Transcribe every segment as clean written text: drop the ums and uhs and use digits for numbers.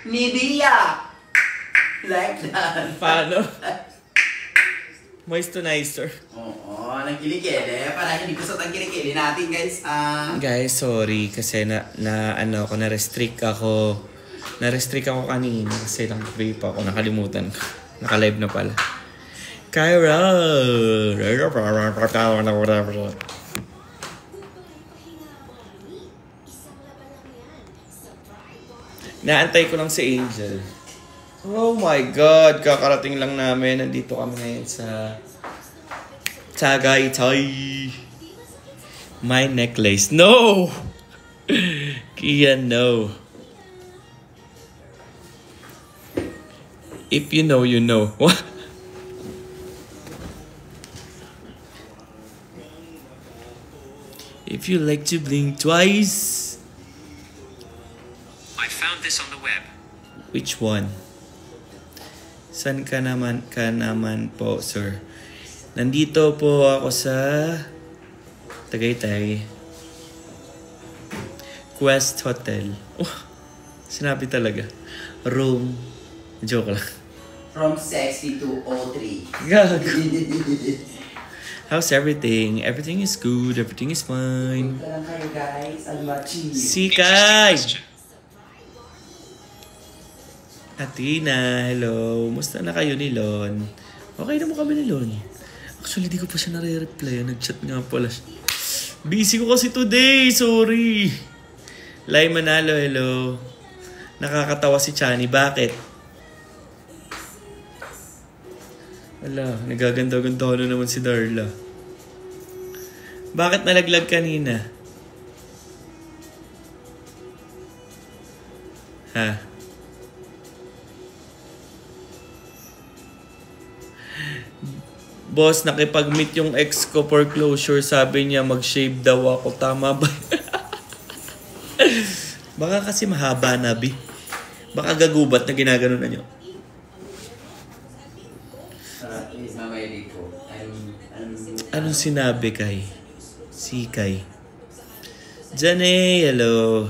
Nivea. Like that. Paano? Moisturizer. Oo, ng kilikili. Para hindi kusot ang kilikili natin, guys. Guys, sorry kasi na-restrict ako. Na-restrict ako kanina kasi nag-vape ako. Nakalimutan ko. Naka-live na pala. Kyra! Naantay ko lang si Angel. Oh my God! Kakarating lang namin. Nandito kami ngayon sa Tagaytay. My necklace. No! Kia, no. If you know, you know. What? If you like to blink twice. I found this on the web. Which one? San ka naman po, sir? Nandito po ako sa Tagaytay. Quest Hotel. Oh, sinabi talaga. Room. Joke lang. From sexy to 03. Gago. How's everything? Everything is good. Everything is fine. Ito lang kayo, guys. Almachi. Sikay! Athena, hello. Musta na kayo ni Lon? Okay na mo kami ni Lon. Actually, di ko pa siya nare-reply. Nag-chat nga pala siya. Busy ko kasi today. Sorry. Lai Manalo, hello. Nakakatawa si Chani. Bakit? Wala, nagaganda-ganda na naman si Darla. Bakit nalaglag kanina? Ha? Boss, nakipag-meet yung ex ko for closure. Sabi niya mag-shave daw ako. Tama ba? Baka kasi mahaba na, Bi. Baka gagubat na ginagano na nyo. Anong sinabi kay? Sikay. Jane, hello.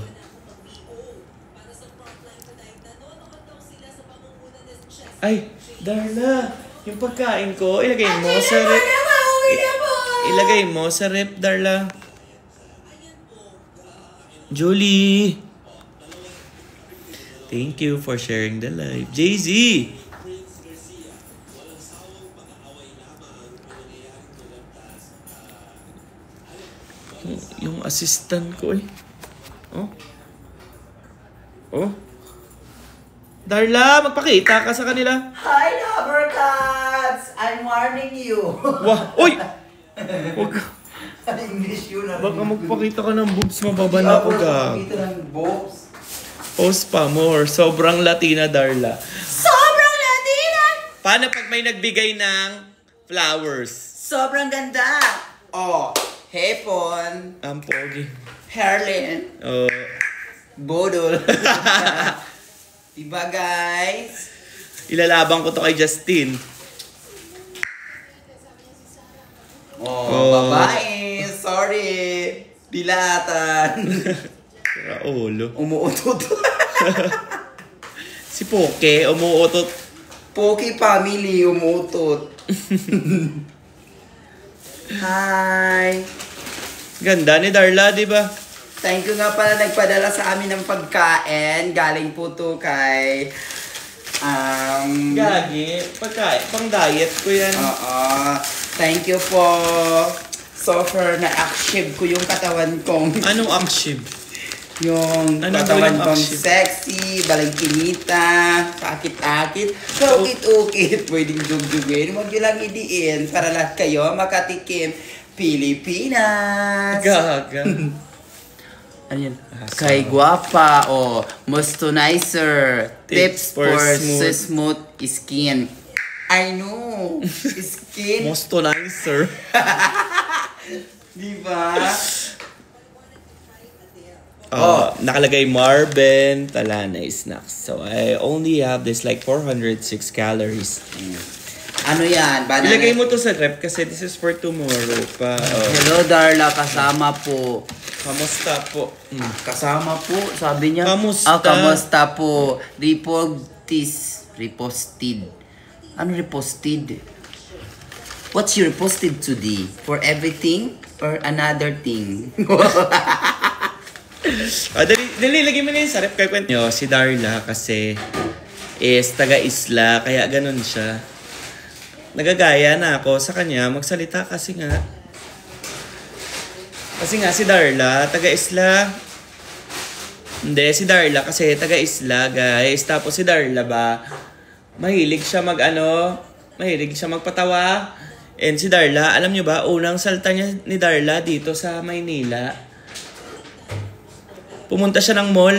Ay, Darla. Yung pagkain ko, ilagay mo sa rep. Ilagay mo sa rep, Darla. Julie. Thank you for sharing the live. Jay-Z. Yung assistant ko eh. Oh. Oh. Darla, magpakita ka sa kanila. Hi, Lovercats! I'm warning you. Wah, oy! Wag ka. English yun. Baka magpakita ka ng boobs, mababala ko ka. Magpakita ng boobs. Post pa more. Sobrang Latina, Darla. Sobrang Latina! Paano pag may nagbigay ng flowers? Sobrang ganda. Oh, hepon. Ang pogi. Herlin. Oh. Bodol. Diba, guys? Ilalabang ko to kay Justin. Oh, babae. Sorry. Dilatan. Raulo. Umuutot. Si Poke, umuutot. Poki family, umuutot. Hi. Ganda ni Darla, di ba? Thank you nga pala nagpadala sa amin ng pagkain. Galing po to kay... Gagi, pagkain, pang diet ko yan. Oo. Thank you po. So far, na-achieve ko yung katawan kong... Anong action? Yung Ano katawan yung kong action? sexy, balagkinita, kakit-akit, kaukit-ukit, pwedeng dug-dugin. Huwag nyo lang idiin para lahat kayo makatikim. Pilipinas! Gaga. Ano yun? Kay Guapa o Moisturizer. Tips for smooth skin. I know. Skin. Moisturizer. Diba? Nakalagay Marben, Talanay snacks. So I only have this like 406 calories. Ano yan? Banana. Ilagay mo to sa rep kasi this is for tomorrow pa. Oh. Hello, Darla. Kasama po. Kamusta po? Kasama po. Sabi niya. Kamusta? Kamusta po. Reposted. Ano reposted? What's your reposted today? For everything or another thing? Dali, lagay mo na yun sa rep. Kaya kwento nyo, si Darla kasi is taga-isla, kaya ganun siya. Nagagaya na ako sa kanya magsalita kasi nga si Darla, taga-isla. Hindi, si Darla kasi taga-isla, guys. Tapos si Darla ba, mahilig siya magpatawa. And si Darla, alam nyo ba, unang salta niya ni Darla dito sa Maynila. Pumunta siya ng mall,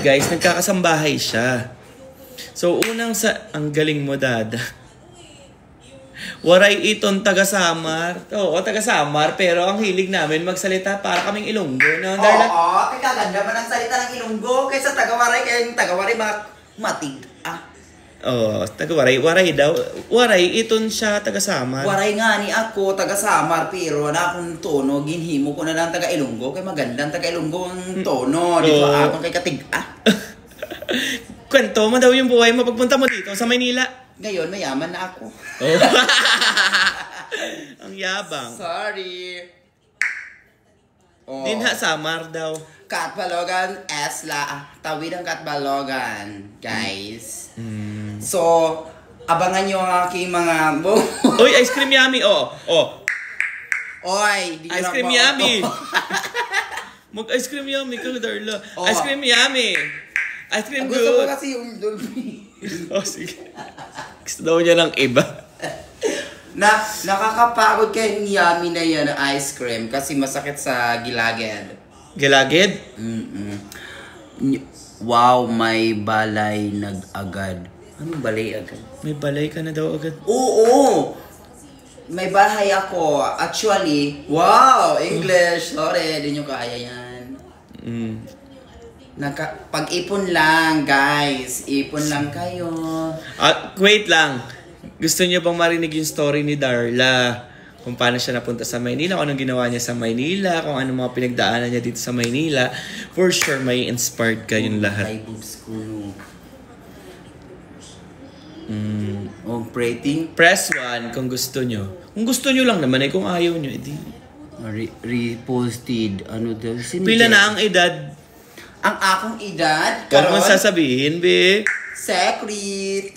guys. Nagkakasambahay siya. So, ang galing mo, Dada. Waray iton taga-Samar. Oo, taga-Samar. Pero ang hilig namin magsalita para kaming Ilonggo. No, Darla? Oo, kaganda man ang salita ng Ilonggo. Kaysa taga-Waray, kaya yung taga-Waray matig. Oo, taga-Waray. Waray daw. Waray iton siya taga-Samar. Waray nga ni ako, taga-Samar. Pero na akong tono, ginhimo ko na lang taga-Ilonggo. Kaya magandang taga-Ilonggo ang tono. Di ba akong kay katig. Kwento mo daw yung buhay mo pagpunta mo dito sa Maynila. Ngayon, mayaman na ako. Oh. Ang yabang. Sorry. Dinha Samar daw. Katbalogan, Esla. Tawid ang Katbalogan, guys. So, abangan nyo ang aking mga... Uy, ice cream yummy. Oh. Oy, ice cream yummy. Mag-ice cream yummy ka, Darla. Ice cream yummy. Ice cream good. Gusto ko kasi yung Dolphy. Sige. Gusto daw niya ng iba. Nakakapagod kaya yung yummy na yan, ice cream, kasi masakit sa gilagid. Gilagid? Wow, may balay nag-agad. Anong balay agad? May balay ka na daw agad. Oo! May bahay ako. Actually, wow! English! Sorry, di nyo kaya yan. Pag-ipon lang, guys. Ipon lang kayo. Wait lang. Gusto niyo bang marinig yung story ni Darla? Kung paano siya napunta sa Maynila, kung anong ginawa niya sa Maynila, kung anong mga pinagdaanan niya dito sa Maynila. For sure, may inspired kayong lahat. Ay, boobs ko, no. Prating? Press 1 kung gusto nyo. Kung gusto nyo lang naman, kung ayaw nyo, edi. Reposted. Ano daw? Pila na ang edad? Ang akong edad? Huwag mong sasabihin, be. Secret.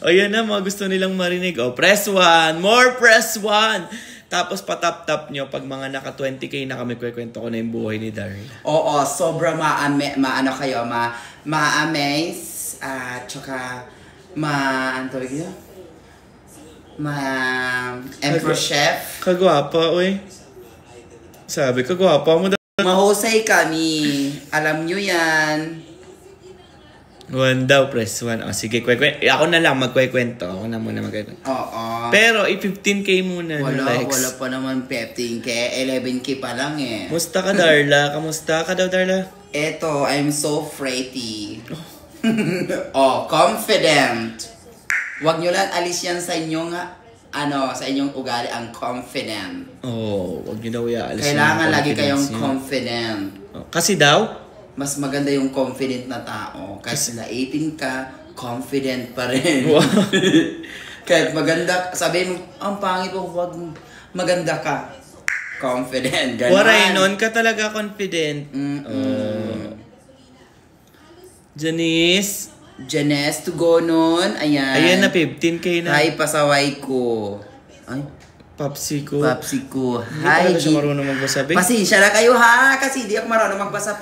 O yan na, mga gusto nilang marinig. O, press 1. More press 1. Tapos patap-tap nyo. Pag mga naka 20k na kami, kwento ko na yung buhay ni Darla. Oo, sobra ma-ano kayo, ma-amaze. Tsaka, Emperor Chef. Kagwapa, uy. Sabi, kagwapa mo daw. Mahusay kami. Alam nyo yan. 1 daw, press 1. O, sige, ako na lang magkwekwento. Ako na muna magkwekwento. Oo. Pero, 15k muna. Wala pa naman 15k. 11k pa lang eh. Kamusta ka, Darla? Kamusta ka daw, Darla? Eto, I'm so pretty. Confident. Huwag nyo lang alis yan sa inyong, sa inyong ugali, ang confident. Huwag nyo daw iaalis. Kailangan lagi kayong confident. Kasi daw? Mas maganda yung confident na tao. Kasi na 18 ka, confident pa rin. Wow. Kahit maganda, sabi mo, ang pangit mo, huwag maganda ka. Confident, gano'n. Waray, nun ka talaga confident. Janice, to go nun. Ayan. Ayan na, 15k na. Hi, pasaway ko. Ay, Papsi ko. Hi, Hindi siya marunong magbasa. Pasensya na kayo ha, kasi di ako marunong magbasa.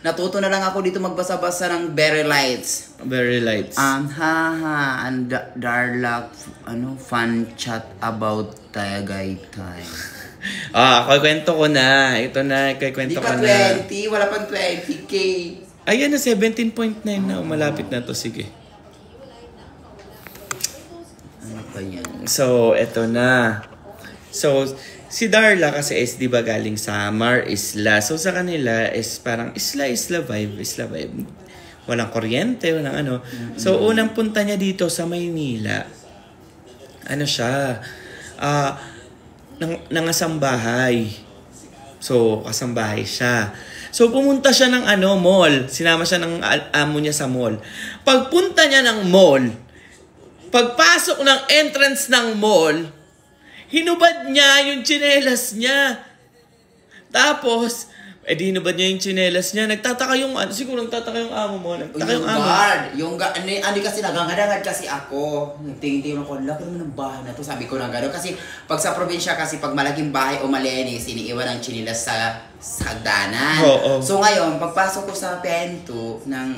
Natuto na lang ako dito magbasa-basa ng Berry Lights. Berry Lights. And Darla, fun chat about Tagaytay. Kwento ko na. Ito na, kwento ko na. Di pa 20, wala pang 20k. Ayan na, 17.9 na. Malapit na to, sige. Ano pa yan? So, ito na. So, si Darla kasi is, di ba, galing Samar, Isla. So, sa kanila is parang isla vibe. walang kuryente, walang ano. So, unang punta niya dito sa Maynila, ano siya, nangasambahay. So, kasambahay siya. So, pumunta siya ng mall. Sinama siya ng amo niya sa mall. Pagpunta niya ng mall, pagpasok ng entrance ng mall, hinubad niya yung tsinelas niya. Tapos, hinubad niya yung tsinelas niya. Nagtataka yung, siguro nagtataka yung amo mo. Nagtataka yung amo. Ano kasi nagangad kasi ako. Tingin-tingin ako, laki naman ng bahay na to. Sabi ko na gano'n. Kasi pag sa probinsya kasi, pag malaking bahay o malinis, iniiwan ang tsinelas sa hagdanan. So ngayon, pagpasok ko sa pento ng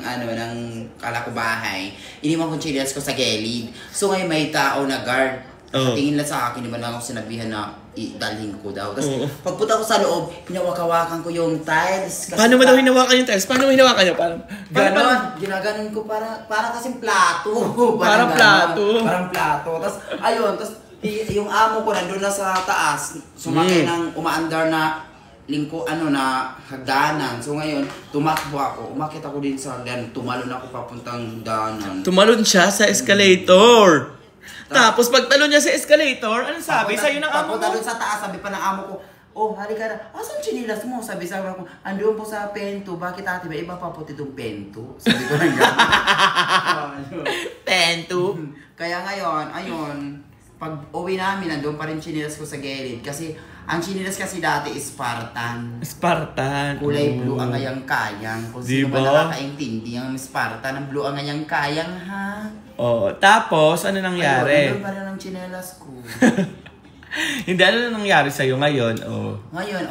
kala ko bahay, iniwan ko yung tsinelas ko sa gilid. So ngayon may tao na guard. Tingin lang sa akin, di ba lang ako sinabihan na dalhin ko daw. Tapos pagpunta ko sa loob, hinawak-hawakan ko yung tiles. Paano mo daw hinawakan yung tiles? Paano mo hinawakan niya? Ganon. Ginaganon ko para kasing plato. Parang plato. Parang plato. Tapos ayun, yung amo ko nandun na sa taas, sumakay ng umaandar na na hagdanan. So ngayon, tumakbo ako. Umakit ako din sa hagdanan. Tumalon ako papuntang danan. Tumalon siya sa escalator. Tapos pagtalon niya sa escalator, anong sabi sa'yo ng amo mo? Papunta sa taas, sabi pa ng amo ko, oh, halika na. Asan chinilas mo? Sabi sa ko, andoon po sa pento. Bakit ate ba? Iba pa puti itong pento. Sabi ko na gano'n. Pento? Kaya ngayon, ayun, pag uwi namin, andoon pa rin chinilas ko sa gilid. Kasi, ang chinilas kasi dati is Spartan. Spartan. Kulay blue ang ngayang kayang. Kung sino ba nakakaintindi ang Spartan, ang blue ang ngayang kayang, ha? Tapos, ano nangyari? Ayun, pa rin ang chinelas ko. Hindi, ano nangyari sa'yo ngayon? Ngayon,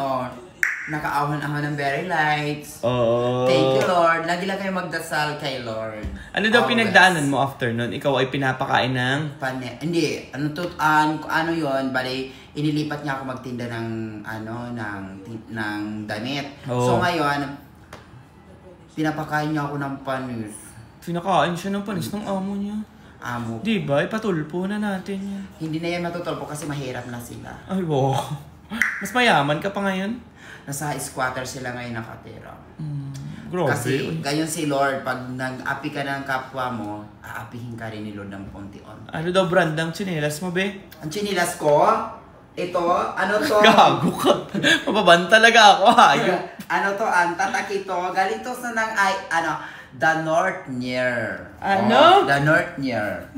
nakaahon-ahon ng very lights. Oo. Thank you, Lord. Lagi lang kayo magdasal kay Lord. Ano daw pinagdaanan mo after nun? Ikaw ay pinapakain ng? Hindi. Ano yun? Bali, inilipat niya ako magtinda ng damit. So ngayon, pinapakain niya ako ng panis. Pinakain siya ng panis ng amo niya. Amo. Diba? Ipatulpo na natin yan. Hindi na yan matutulpo kasi mahirap na sila. Ay, wow. Mas mayaman ka pa ngayon? Nasa squatter sila ngayon nakatira. Grabe. Kasi gayon si Lord, pag nag-api ka ng kapwa mo, aapihin ka rin ni Lord ng konti-onti. Ano daw brand ng tsinelas mo, be? Ang tsinelas ko, ito, ano to? Gago ka. Mababan talaga ako, hayop. Ano to, ang tatak ito, galing to sa The Northnier. Ano? The Northnier.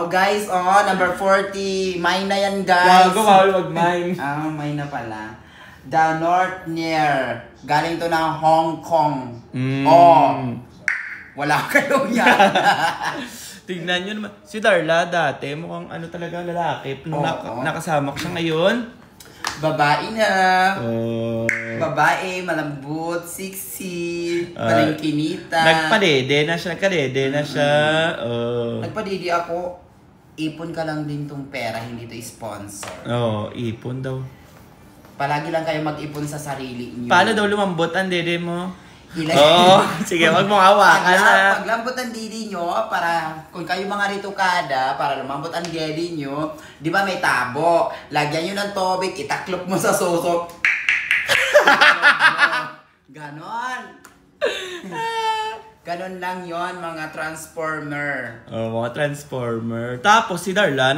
Guys, number 40. Mine na yan, guys. Gago, bawal mag-mine. Mine na pala. The Northnier. Galing to ng Hong Kong. Wala kayo yan. Tignan nyo naman. Si Darla dati, mukhang talaga lalaki. Nung nakasama ko siya ngayon. Babae na. Babae, malambot, sexy, palengkinita. Nagpadede na siya. Nagpadede ako. Ipon ka lang din tong pera, hindi to sponsor. Ipon daw. Palagi lang kayo mag-ipon sa sarili niyo. Paano daw lumambot ang dede mo? Sige, wag mong hawakan na. Paglambot ang didi nyo, para kung kayo mga ritukada, para lumambot ang didi nyo, di ba may tabo? Lagyan nyo ng tubig, itaklop mo sa susok. Ganon. Ganon lang yon mga transformer. Mga transformer. Tapos si Darla,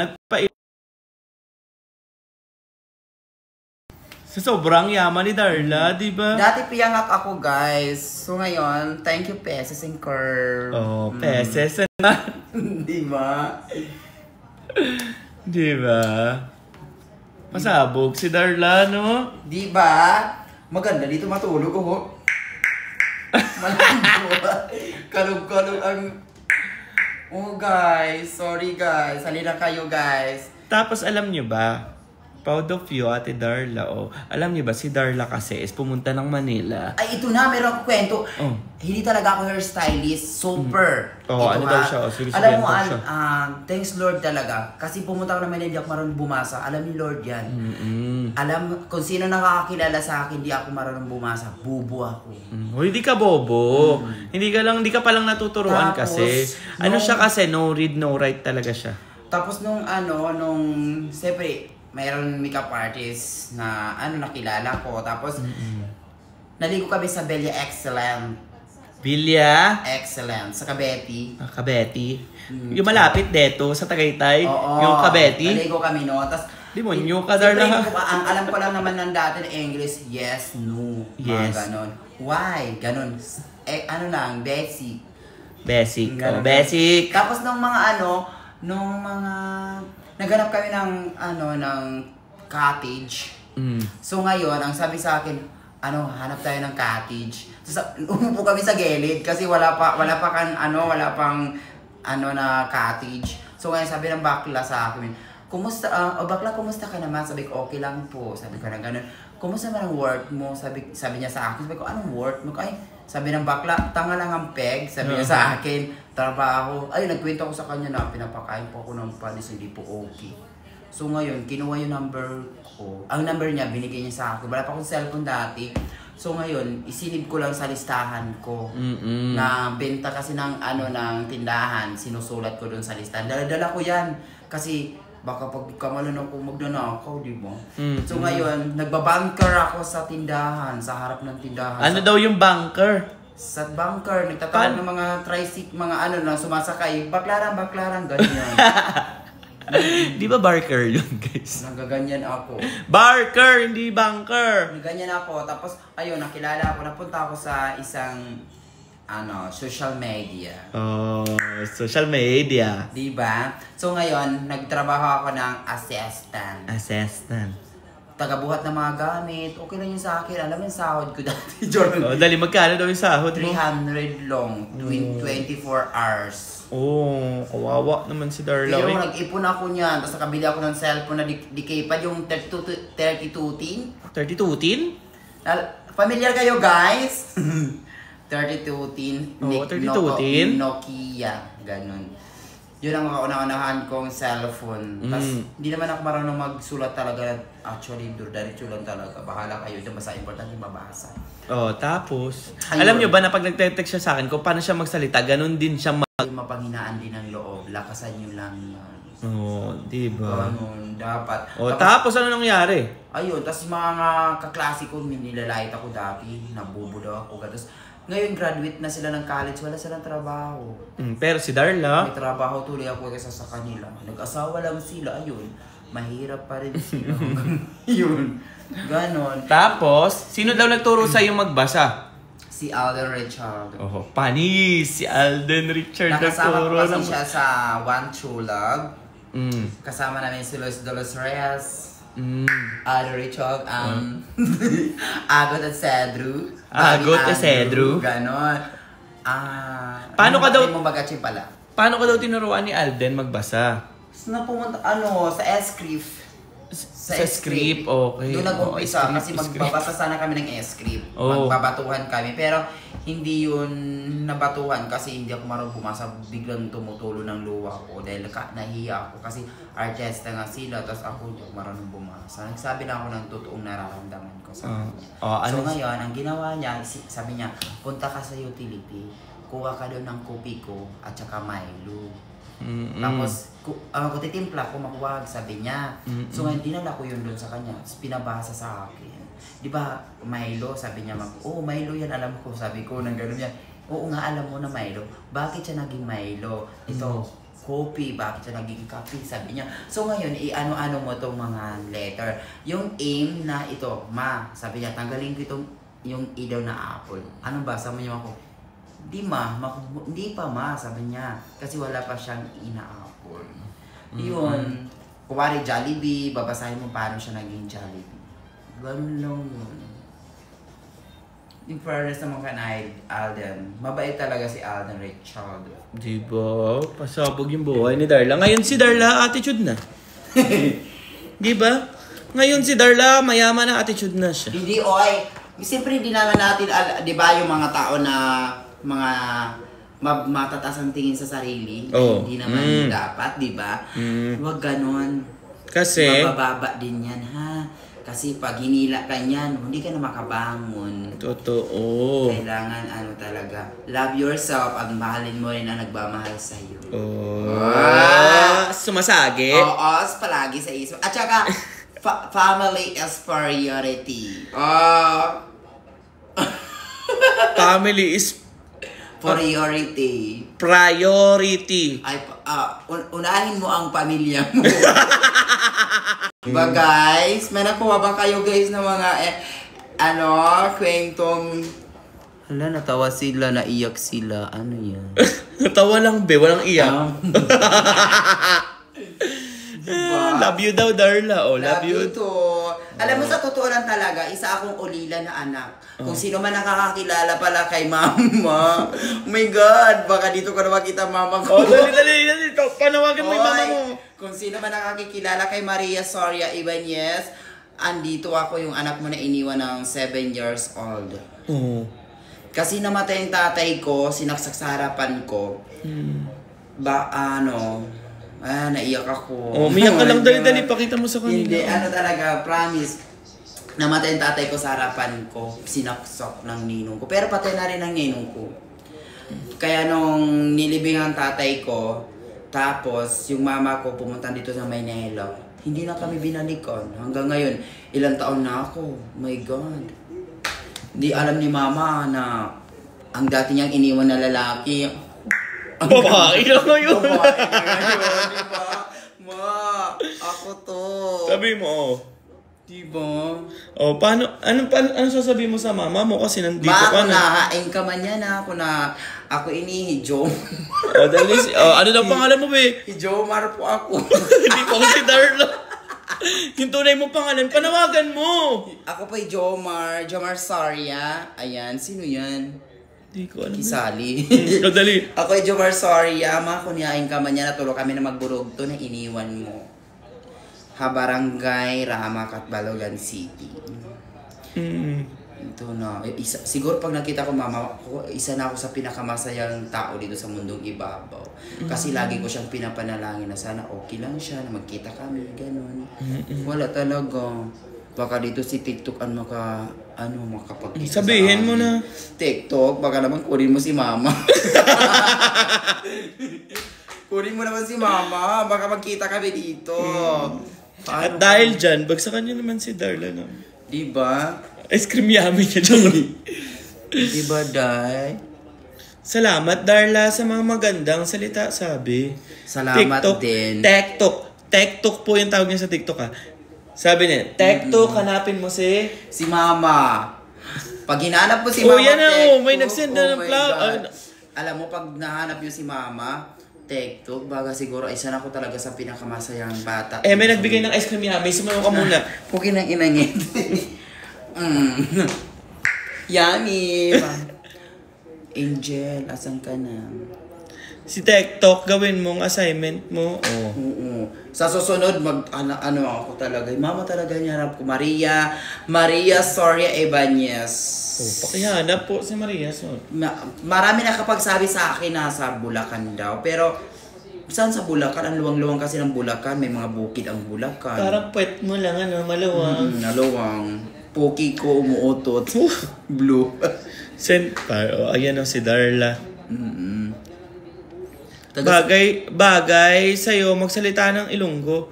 sa sobrang yaman ni Darla, di ba? Dati piyangak ako, guys. So ngayon, thank you, Peses and Curve. Peses. Di ba? Di ba? Masabog si Darla, no? Di ba? Maganda dito matulog, Malambot. Kalog-kalog ang... guys. Sorry, guys. Halina kayo, guys. Tapos, alam nyo ba? Proud of you, Ate Darla. Alam niyo ba, si Darla kasi is pumunta ng Manila. Ay, ito na, meron akong kwento. Hindi talaga ako hairstylist. Super. Ano daw siya? Sige, alam mo, thanks Lord talaga. Kasi pumunta ako ng Manila, hindi ako marunong bumasa. Alam ni Lord yan. Alam, kung sino nakakakilala sa akin, hindi ako marunong bumasa. Bubo ako. Hindi ka bobo. Hindi ka pa lang natuturuan. Tapos, kasi. Siya kasi, no read, no write talaga siya. Tapos siyempre, mayroon makeup artist na nakilala ko. Tapos, naligo kami sa Bella Excellent. Villa. Excellent. Sa Kabeti. Kabeti. Yung malapit dito sa Tagaytay. Oo. Yung Kabeti. Naligo kami, no? Tapos, Demonyo ka, Darla. ang alam ko lang naman ng dati na English, yes, no. Yes. Ganon. Why? Ganon. Ano lang, basic. Basic. Ganon. Basic. Tapos nung mga naghanap kami ng cottage. So ngayon, ang sabi sa akin, hanap tayo ng cottage. So, umupo kami sa gilid kasi wala pang na cottage. So ngayon sabi ng bakla sa akin, kumusta, bakla, kumusta ka naman? Sabi ko, okay lang po. Sabi ko na gano'n. Kumusta man ang work mo? Sabi niya sa akin. Sabi ko, anong work mo? Ay, sabi ng bakla, tanga lang ang peg. Sabi niya sa akin, trabaho. Ay, nagkwento ko sa kanya na pinapakain po ako ng panis, hindi po okay. So ngayon, kinuha yung number ko. Ang number niya, binigay niya sa akin. Wala pa akong cellphone dati. So ngayon, isinib ko lang sa listahan ko. Na benta kasi ng tindahan, sinusulat ko doon sa listahan. Dala-dala ko yan. Kasi baka pag kamalan ako magnanakaw, di ba? So ngayon, nagbabunker ako sa tindahan, sa harap ng tindahan. Ano daw yung bunker? Sa bunker, nagtatawag ng mga tricycle, mga sumasakay, baklaran, ganyan. Di ba barker yun, guys? Nagaganyan ako. Barker, hindi bunker! Nagaganyan ako, tapos ayun, nakilala ako, napunta ako sa isang social media. Oh, social media. Diba? So ngayon, nagtrabaho ako ng assistant. Tagabuhat ng mga gamit. Okay lang yun sa akin. Alam mo yung sahod ko dati, Jordan. Oh, dali, magkano daw yung sahod mo? 300 long. 24 hours. Oh, kawawa naman si Darla. Pero nag-ipon ako niyan. Tapos nakabili ako ng cellphone na decaypad, yung 3210. 3210? Familiar kayo, guys? 3210. Oo, 3210. Nokia. Ganon. Yun ang kauna-unahan kong cellphone. Tapos, hindi naman ako marunong magsulat talaga. Actually, diretso lang talaga. Bahala kayo. Ito basta importante mabasa. Oh, tapos, ayun. alam nyo ba na pag nagte-text siya sa akin, kung paano siya magsalita, ganun din siya Yung mapanghinaan din ng loob. Lakasan nyo lang yan. Oh, diba? Ganun, dapat. Oh, tapos ano nangyari? Ayun, tapos mga kaklase ko, nilalait ako dati. Nabubuda ako. Tapos, ngayon, graduate na sila ng college, wala silang trabaho. Pero si Darla, may trabaho tuloy ako kaysa sa kanila. Nag-asawa lang sila, ayun. Mahirap pa rin sila. Yun. Ganon. Tapos, sino daw nagturo sa yung magbasa? Si Alden Richard. Oh, panis! Si Alden Richard nakasama ko kasi ng... siya sa One True Love. Kasama namin si Luis de los Reyes. Alden Richard. Agot at Cedru. Agot at Cedru. Ganon. Paano ka daw... pala? Paano ka daw tinuruan ni Alden magbasa? Na pumunta, sa Escript. Sa script, okay. Doon nag-umpisa kasi magbabasa sana kami ng script. Magbabatuhan kami. Pero hindi yun nabatuhan kasi hindi ako marunong bumasa. Biglang tumutulo ng luha ko dahil nahiya ako kasi artista nga sila. Tapos ako hindi ako marunong bumasa. Nagsabi na ako ng totoong nararamdaman ko sa kanya. So ngayon, ang ginawa niya, sabi niya, punta ka sa utility, kuha ka doon ng kopi ko at saka Milo. Tapos, kung titimpla ko, makuwag, sabi niya. So ngayon, dinala ko yun doon sa kanya. Tapos pinabasa sa akin. Di ba, Milo, sabi niya, Milo yan, alam ko. Sabi ko, nang gano'n niya, oo nga, alam mo na Milo. Bakit siya naging Milo? Ito, coffee, bakit siya naging coffee? Sabi niya. So ngayon, ano-ano mo itong mga letter. Yung aim na ito, sabi niya, tanggalin ko itong yung ilaw na apple. Anong basa mo niya ako? Hindi pa sabi niya. Kasi wala pa siyang ina-apple. Yun. Kuwari Jollibee, babasahin mo paano siya naging Jollibee. Ganun lang yun. In fairness naman ka na Alden, mabait talaga si Alden Richard. Diba? Pasabog yung buhay ni Darla. Ngayon si Darla, attitude na. Diba? Ngayon si Darla, mayaman na attitude na siya. Hindi, siyempre hindi naman natin, di ba yung mga tao na mga matataas ang tingin sa sarili. Hindi naman dapat, di ba? Huwag ganon. Kasi mabababa din yan, ha? Kasi pag hinila ka yan, hindi ka na makabangon. Totoo. Kailangan talaga, love yourself at mahalin mo rin ang nagmamahal sa'yo. Sumasagi? Oo, palagi sa isip. At saka, family is priority. Family is Priority. Priority. Ay, unahin mo ang pamilya mo. Diba guys? May nakuha ba kayo guys ng mga kwentong... Hala, natawa sila, naiyak sila. Ano yan? Natawa lang be, walang iyak. Diba? Love you daw, Darla. Oh, love you. To. Alam mo, sa totoo lang talaga, isa akong ulila na anak. Kung sino man nakakakilala pala kay mama. Oh my God, baka dito ko na makita mama ko. Oh, dali. Panawagan mo yung mama mo. Kung sino man nakakikilala kay Maria Soria Ibanez, andito ako, yung anak mo na iniwan ng 7 years old. Oh. Kasi namatay yung tatay ko, sinaksak sa harapan ko. Naiyak ako. Oh, umiyak ka lang, dali, pakita mo sa kanila. Hindi, talaga, promise. Namatay yung tatay ko sa harapan ko, sinaksak ng ninong ko. Pero patay na rin ang ninong ko. Kaya nung nilibing ang tatay ko, tapos yung mama ko pumunta dito sa Maynila, hindi na kami binalikan. Hanggang ngayon, ilang taon na ako. My God. Hindi alam ni mama na ang dati niyang iniwan na lalaki. Babae na ngayon. Babae na ngayon, diba? Ma, ako to. Sabi mo, oh. Diba? Oh, ano sasabihin mo sa mama mo kasi nandito ka na? Nahain ka man yan ako inihijo. Dali, ano daw pangalan mo, be? Hijomar po ako. Hindi ko si Darla. Yung tunay mo pangalan, panawagan mo. Ako po Jomar Soria. Ayan, sino yan? Hindi ko alam. Kisali. Dali. Ako Jomar Soria. Kuniyain ka man yan, natulo kami na magburog to na iniwan mo. Barangay Rama, Catbalogan City. Ito na. Siguro pag nakita ko mama ko, isa na ako sa pinakamasayang tao dito sa mundong ibabaw. Kasi lagi ko siyang pinapanalangin na sana okay lang siya, na magkita kami, gano'n. Wala talaga. Baka dito si TikTok makapagkita sabihin mo na. TikTok, baka naman kunin mo si mama. Kunin mo naman si mama, baka magkita kami dito. At dahil dyan, bagsakan niyo naman si Darla na. Diba? Ice cream yummy niya dyan. Diba, Day? Salamat, Darla, sa mga magandang salita, sabi. Salamat TikTok, din. TikTok po yung tawag niya sa TikTok, ha. Sabi niya, TikTok, hanapin mo si Mama. Pag hinanap mo si Mama, yan TikTok, may nagsenda ng alam mo, pag nahanap yung si Mama, TikTok, baga siguro isa na ako talaga sa pinakamasayang bata. May nagbigay ng ice cream yummy. Sumayo ka muna. Pukin ang inangit. Yummy. Angel, asan ka na? Si TikTok, gawin mong assignment mo. Oh. Oo. Sa susunod, ako talaga. Mama talaga niya ko. Maria Soria Ibanez. Pakihanap po si Maria. Marami na kapag sabi sa akin na sa Bulacan daw. Pero, saan sa Bulacan? Ang luwang-luwang kasi ng Bulacan. May mga bukid ang Bulacan. Parang puwet mo lang, maluwang. Naluwang. Puki ko umuutot. Blue. Ayan si Darla. Bagay sa'yo magsalita ng Ilonggo.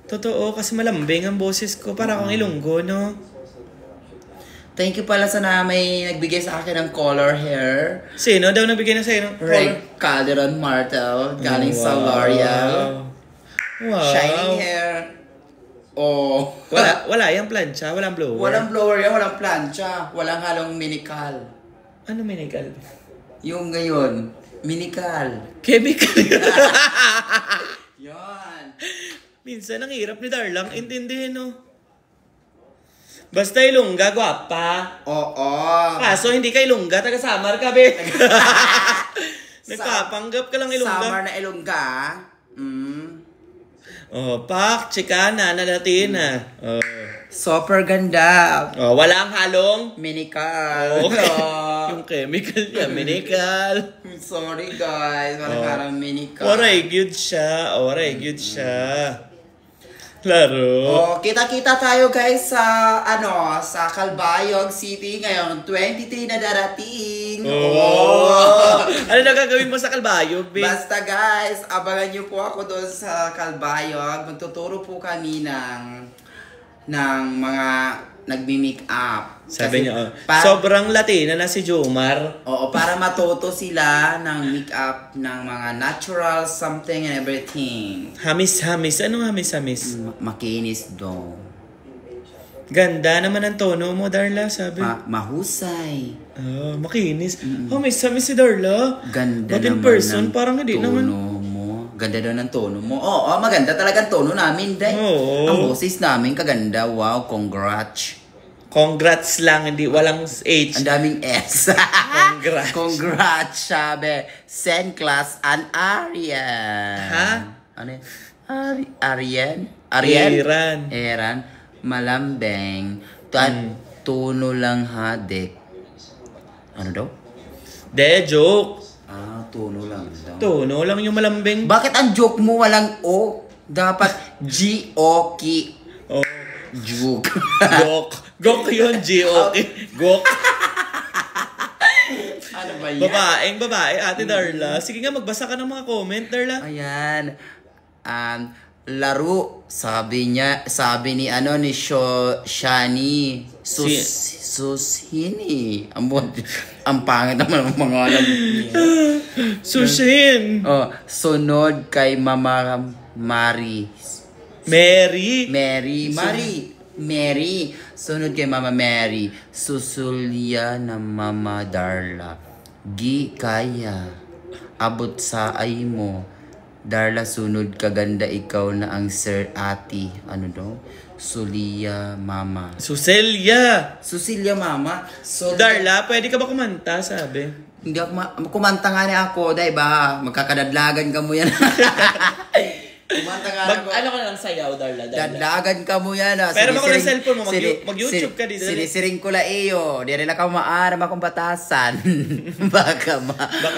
Totoo, kasi malambing ang boses ko. Para akong Ilonggo, no? Thank you pala sa may nagbigay sa akin ng color hair. Sino daw nabigay na sa'yo ng color? Rick Calderon Martel, galing sa L'Oreal. Wow. Shining hair. Oh. Wala yung plancha, walang blower. Walang blower yan, walang plancha. Walang halong minikal. Ano minikal? Yung ngayon, minikal. Chemical. Yan. Minsan ang hirap ni Darlang intindihin, no? Basta Ilongga, gwapa. Oo. Kaso hindi ka Ilongga, taga Samar ka, be. Nagpapanggap ka lang Ilongga. Samar na Ilongga. Pak, Chicana, na Latina. Super ganda. Walang halong minikal. Okay. Yung chemical niya, minikal. Sorry guys, parang minikal. Oray, good siya. Laro. Kita-kita tayo guys sa sa Calbayog City ngayong 23 na darating. Ano na gagawin mo sa Calbayog, babe? Basta guys, abangan niyo po ako doon sa Calbayog. Magtuturo po kami ng ng mga nagmi-make up. Sabi niya, sobrang Latina na si Jomar. Oo, para matuto sila ng make up ng mga natural something and everything. Hamis-hamis. Anong hamis-hamis? Makinis daw. Ganda naman ang tono mo, Darla, sabi. Mahusay. Makinis. Hamis-hamis si Darla. Ganda but in naman person, ng parang hindi tono naman. mo. Ganda daw ng tono mo. Oo, maganda talaga ang tono namin, Day. Oo. Ang boses namin kaganda. Wow, congrats. Congrats lang, hindi walang H. Ang daming S. Congrats. Congrats, sabi. Sen class and Arian. Ha? Ano yun? Arian? Eran. Malambeng. Tono lang hadik. Ano daw? De, joke. Tono lang daw. Tono lang yung malambing. Bakit ang joke mo walang O? Dapat G-O-K. Oh. Joke. Gok yun, G-O-K. Gok. Ano ba yan? Babae, Ate Darla. Sige nga, magbasa ka ng mga comment, Darla. Ayan. Laro. Sabi ni Shani. Susini. Ang pangit naman ang mga alam niya. Sushin. Sunod kay Mama Mary. Mary. Sunod kay Mama Mary. Susulya na Mama Darla. Kaya. Abot sa ay mo. Darla, sunod kaganda ikaw na ang Sir Ati. Ano daw? Susilya Mama. Susilya Mama. Darla, pwede ka ba kumanta, sabi? Hindi ako kumanta nga niya ako, dahil ba? Magkakadadlagan ka mo yan. Kumanta nga ako. Ano ka lang sayaw, Darla? Dadlagan ka mo yan. Pero ako ng cellphone mo, mag-YouTube ka dito. Sinisiring ko la iyo. Di rin ka maaram akong batasan. Baka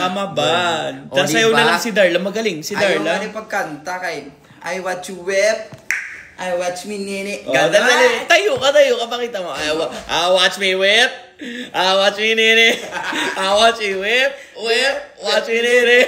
maban. Sayaw na lang si Darla. Magaling si Darla. Ayaw nga pagkanta kay I watch you whip. I watch me nini. Tayo ka. Pakita mo. I watch me whip. I watch me nini. I watch me whip. Watch me nini.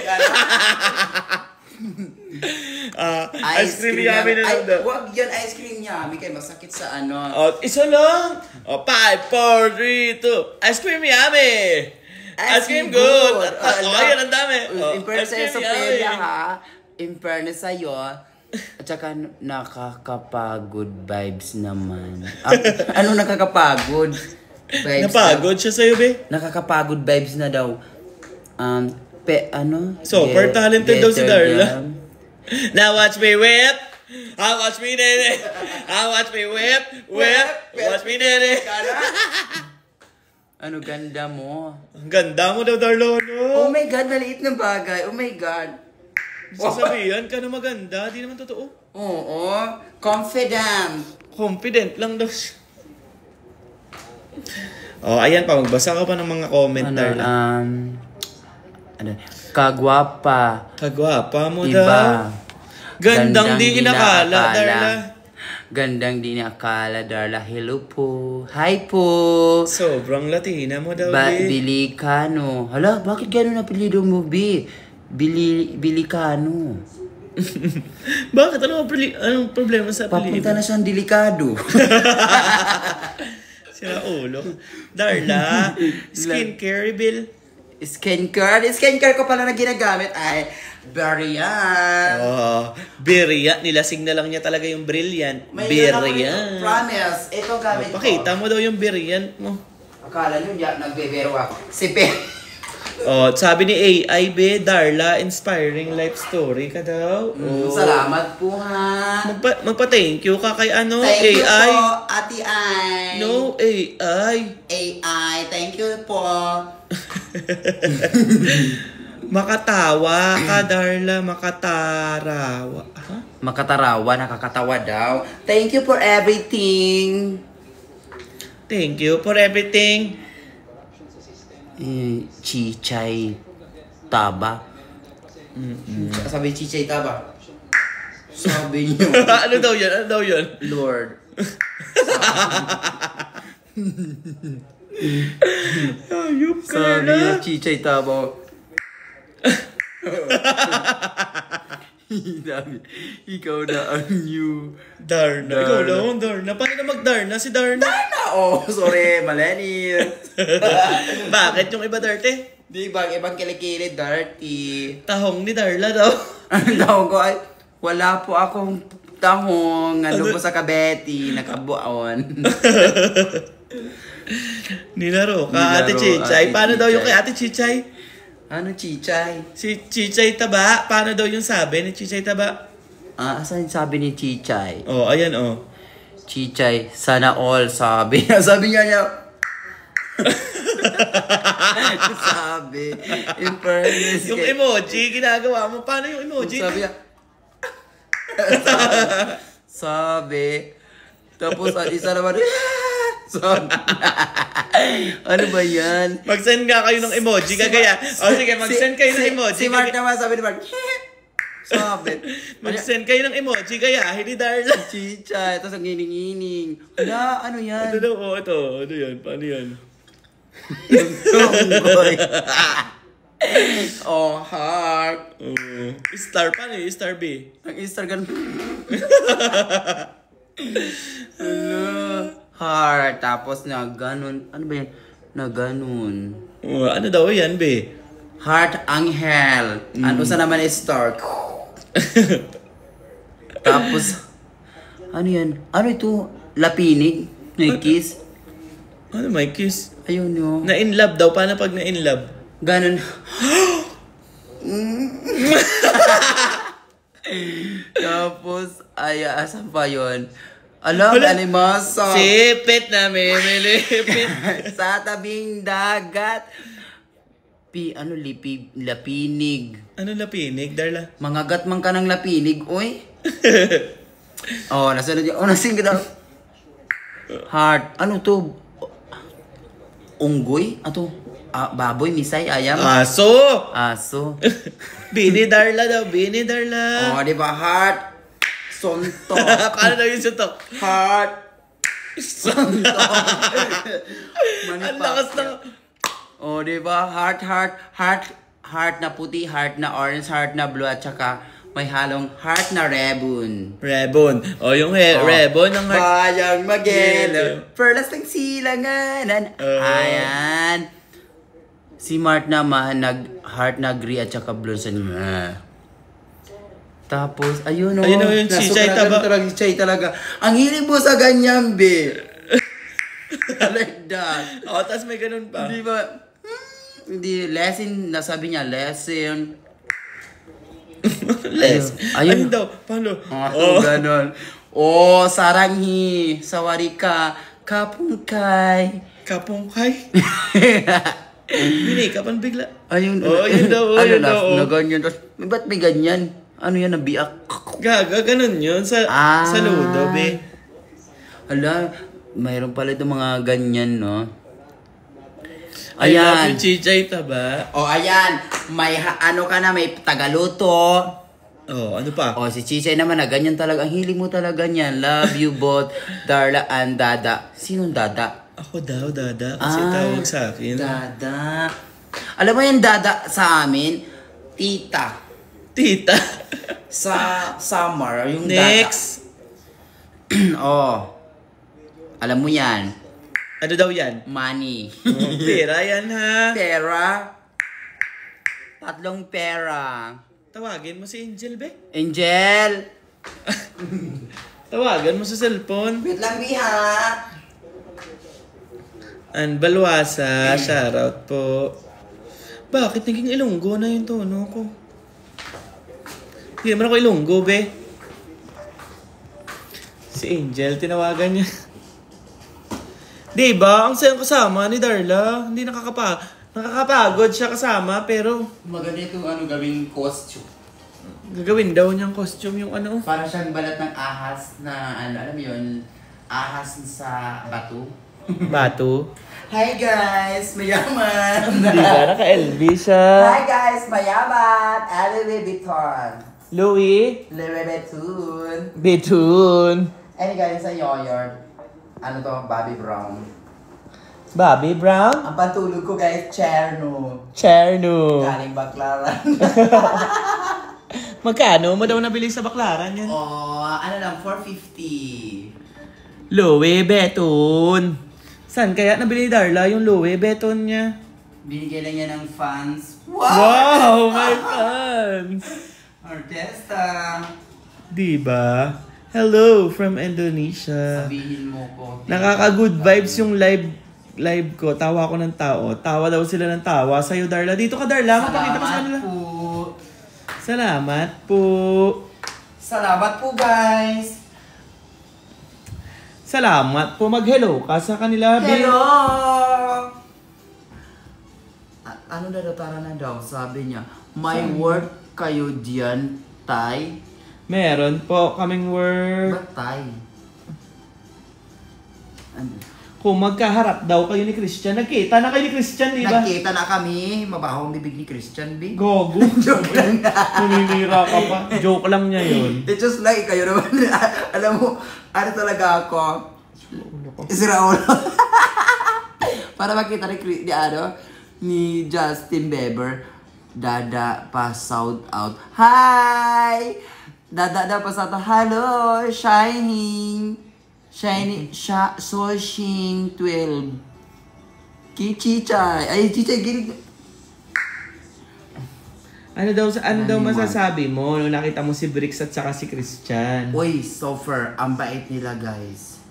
Ice cream yummy na lang daw. Wag yan, ice cream yummy. Kaya masakit sa ano. Isa lang. 5, 4, 3, 2. Ice cream yummy. Ice cream good. Yan ang dami. In fairness sa'yo, Sophia, ha? In fairness sa'yo, at saka nakakapagod vibes naman. Ano nakakapagod? Napagod siya sa'yo, be? Nakakapagod vibes na daw. Super talented daw si Darla. Now watch me whip. Watch me nene. Watch me whip. Watch me nene. Ano ganda mo? Ang ganda mo daw, Darla. Oh my God, maliit na bagay. Oh my God. Sasabihan ka na maganda. Di naman totoo. Oo. Confident lang daw siya. Ayan pa. Magbasa ka pa ng mga comment, Darla. Kagwapa mo iba. daw. Gandang di inakala, Darla. Gandang di inakala, Darla. Hello po. Hi po. Sobrang Latina mo daw, Bilicano. Hala, bakit gano'n apelido mo, B? Bilicano. Bakit? Anong problema sa apelido? Papunta na siyang delikado. Sila ulo. Darla, skincare bill. Skincare ko pala na ginagamit ay Brilliant. Brilliant. Nilasing na lang niya talaga yung Brilliant. Brilliant. Promise. Ito gamit ko. Pakita mo daw yung Brilliant mo. Akala nyo, nagbebero ako. Sabi ni AI, Darla, inspiring life story ka daw. Salamat po, ha. Magpa-thank you ka kay Thank AI. you po, Ate Ai. No, AI. Thank you po. Makatawa ka, Darla. Makatarawa. Makatarawa, nakakatawa daw. Thank you for everything. Thank you for everything. Chichay Taba. Sabi Chichay Taba. Sabi niyo. Ano daw yun? Lord. Ayup ka Sabi na. niyo Chichay Taba. Ikaw na ang new. Darna. Ikaw lang, Darna. Paano na mag-Darna? Si Darna. Darna! Oh, sorry, millennial. Bakit yung iba dirty? Di ba, ibang kilikili, dirty. Tahong ni Darla daw. Ang tawag ko ay, wala po akong tahong. Ano po sa Kabeti, nakabuon. Nilaro ka, Nilaro, Ate Chichay. Ate Paano daw yung kay Chichay. Ate Chichay? Ano, Chichay? Si Chichay Taba. Paano daw yung sabi ni Chichay Taba? Asan sabi ni Chichay? Oh, ayan oh. Chichay, sana all, sabi. Sabi niya. Sabi. In fairness. Yung emoji, ginagawa mo. Paano yung emoji? Sabi niya. Sabi. Tapos, isa naman. Sabi. Ano ba yan? Mag-send nga kayo ng emoji, kagaya. O sige, mag-send kayo ng emoji. Si Mark naman, sabi ni Mark. Sabi. Mag-send kayo ng emoji, kaya ni Darla. Chicha, tapos ang gining-gining. Wala, ano yan? Ito daw, oh, ito. Ano yan? Paano yan? Yung tunggoy. Oh, heart. Star, paano yun? Star B. Ang Easter ganun. Ano? Heart. Tapos na ganun. Ano ba yan? Na ganun. Oh, ano daw yan, B? Heart Angel. Ano sa naman is star? Tapos, ano yan? Ano ito? Lapinig? May kiss? Ano, may kiss? Ayun yun. Na in love daw. Paano pag na in love? Ganun. Tapos, ay, asan pa yun? Alam, animasa. Sipit na, Lipit. Sa tabing dagat. Lapinig. Ano lapinig, Darla? Mangagat man ka ng lapinig, oy. Oh, nasunod yun. Oh, nasing ka daw. Heart. Ano to? Unggoy? Ato? Baboy, misay, ayam? Aso! Aso. Bini Darla daw, Bini Darla. Oh, di ba? Heart. Sontok. Paano daw yung suntok? Heart. Sontok. Ang lakas ng... Oh, di ba? Heart na puti, heart na orange, heart na blue, at saka may halong heart na rebon. Rebon. O, yung rebon ng heart. Bayang Magelo, perlas ng silanganan. Ayan. Si Mart naman, heart na gray at saka blue sa niya. Tapos, ayun o. Ayun o, yung Chichay Taba. Chichay talaga. Ang hilig mo sa ganyan, be. Like that. O, tapos may ganun pa. Di ba? Hindi, lesson, nasabi niya, lesson. Ayun daw, paano? Ganon. Oh, saranghi, sawarika, kapungkay. Kapungkay? Bini, kapan bigla? Ayun. Oh, yun daw, yun daw. Na ganyan. Tapos, ba't may ganyan? Ano yan, nabiak? Gaga, ganun yun. Sa ludo, be. Hala, mayroon pala itong mga ganyan, no? I love Ayan. you, Chichay Taba. Oh, ayan. May ano ka na, may tagaluto. Oh, ano pa? Oh, si Chichay naman na ganyan talaga. Ang hiling mo talaga niyan. Love you both, Darla and Dada. Sinong Dada? Ako daw, Dada. Kasi tawag sa akin. Dada. Alam mo yung Dada sa amin? Tita. Tita. Sa summer, yung Next. Dada. Oh. Alam mo yan. Ano daw yan? Money. Oh, pera yan, ha? Pera. Tatlong pera. Tawagin mo si Angel, be. Angel. Tawagan mo sa cellphone. Wait lang, Biha. An Balwasa, shoutout po. Bakit naging Ilonggo na yung tono ko? Hindi naman ako Ilonggo, be. Si Angel, tinawagan niya. Diba? Ang sayang kasama ni Darla. Hindi nakakapagod siya kasama, pero Maganda itong gawing costume. gagawin daw niyang costume yung ano. Para siyang balat ng ahas na, alam mo yun, ahas sa bato. Bato. Hi guys, mayaman! Diba? Naka-LV siya. Hi guys, mayaman! Louis Vuitton. Louis. Louis Vuitton. Betun. Any guys sa Yoyard? Ano to? Bobby Brown. Bobby Brown. Ang pantulog ko guys, Cherno. Cherno. Galing Baklaran. Magkano mo daw nabili sa Baklaran yan? Ano lang, 450. Louis Vuitton. Saan kaya nabili ni Darla yung Louis Vuitton niya? Binigyan lang niya ng fans. Wow, my fans! Artista! Diba? Hello from Indonesia. Sabihin mo ko. Nakaka-good vibes yung live ko. Tawa ko ng tao. Tawa daw sila ng tawa. Sa'yo, Darla. Dito ka, Darla. Mapakita mo sa kanila. Salamat po. Salamat po, guys. Salamat po. Mag-hello ka sa kanila. Hello! Ano na daw, tara na daw, sabi niya. May work kayo diyan, Tay? Meron po kaming work. Ba't Tay? Ano? Kung magkaharap daw kayo ni Christian. Nagkita na kayo ni Christian, di ba? Nagkita na kami. Mabaho ang bibig ni Christian, B. Gogo. Joke lang. Huminira ka pa. Joke lang niya yun. It's just like, kayo naman. Alam mo, ano talaga ako? Israel. Para makita ni Justin Bieber, Dada pa shout out. Hi! Dada pa shout out. Hello, Shining. Soshing 12. Kichichay. Ay, Chichay, girig. Ano daw masasabi mo nung nakita mo si Brix at saka si Christian? Uy, Sofer, ang bait nila, guys.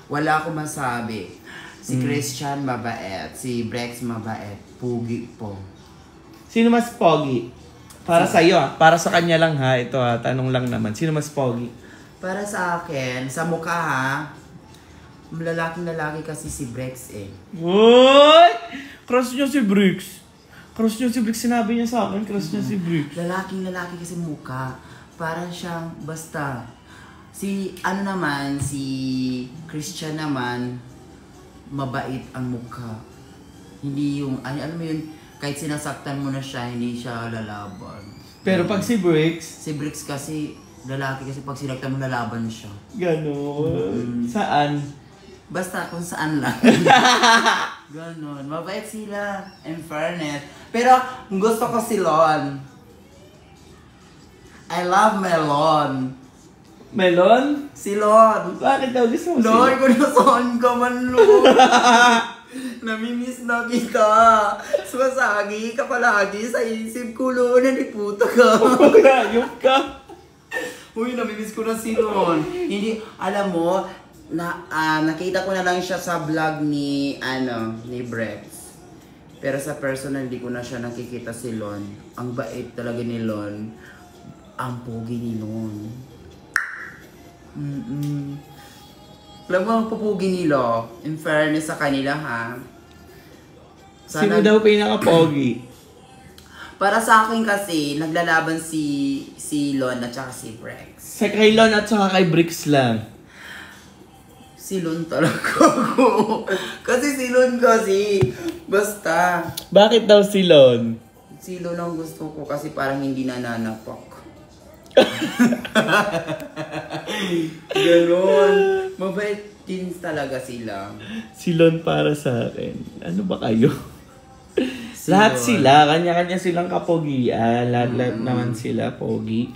Wala akong masabi. Si Christian mabait, si Brex mabait. Pugi po. Sino mas pogi? Para sa iyo, para sa kanya lang ha. Ito ha, tanong lang naman. Sino mas pogi? Para sa akin, sa mukha ha, lalaking-lalaki kasi si Brex eh. Uy! Crush niyo si Brix. Crush niyo si Brix. Sinabi niya sa akin, crush niya si Brix. Lalaking-lalaki kasi mukha. Parang siyang, basta. Si Christian naman, mabait ang mukha. Hindi yung, alam mo yun, kahit sinasaktan mo na siya, hindi siya lalaban. Pero pag si Brix? Si Brix kasi, lalaki kasi pag sinaktan mo, lalaban siya. Ganon. Saan? Basta kung saan lang. Ganon. Mabait sila. In fairness. Pero gusto ko si Lon. I love Melon. Melon? Si Lon. Bakit daw gusto mo Lon, sila? kung nasaan ka man, Lon. Namimiss na kita. Sumasagi ka palagi sa isip ko, Lon. Naliputa ka. Ayok ka. Uy, namimiss ko na si Lon. Hindi, alam mo, nakita ko na lang siya sa vlog ni Brex. Pero sa personal, hindi ko na siya nakikita si Lon. Ang bait talaga ni Lon. Ang pogi ni Lon. Alam mo, ang pupugi nila. In fairness sa kanila, ha? Sino daw pinaka-pogi? Para sa akin kasi, naglalaban si Lon at saka si Brex. Sa kay Lon at saka kay Brix lang. Si Lon talaga ako. Kasi si Lon kasi. Basta. Bakit daw si Lon? Si Lon ang gusto ko kasi parang hindi nananapak. Ganon. Mabait din talaga sila. Si Lon para sa akin. Ano ba kayo? Si Lahat Lon. sila, kanya-kanya silang kapogian. Lahat naman sila, pogi.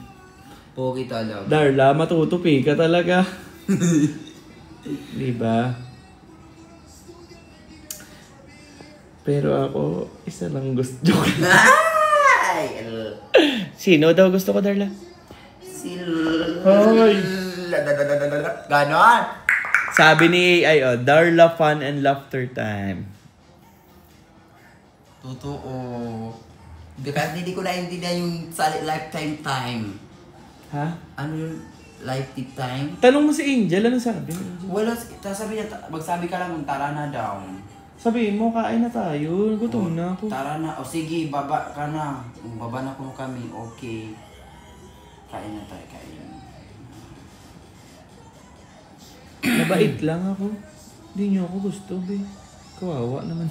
Pogi talaga. Darla, matutupi ka talaga. Diba? Pero ako, isa lang gusto. Ay! Sino daw gusto ko, Darla? Si Hoy! Ganon! Sabi ni AI, Darla fun and laughter time. Totoo. Kasi hindi ko naintindihan yung lifetime time. Ha? Ano yung lifetime time? Tanong mo si Angel, ano sabi? Wala, sabi niya, magsabi ka lang kung tara na daw. Sabihin mo, kain na tayo. Gutom na ako. Tara na. O sige, baba ka na. Baba na po kami. Okay. Kain na tayo, kain. Mabait lang ako. Hindi niyo ako gusto, be. Kawawa naman.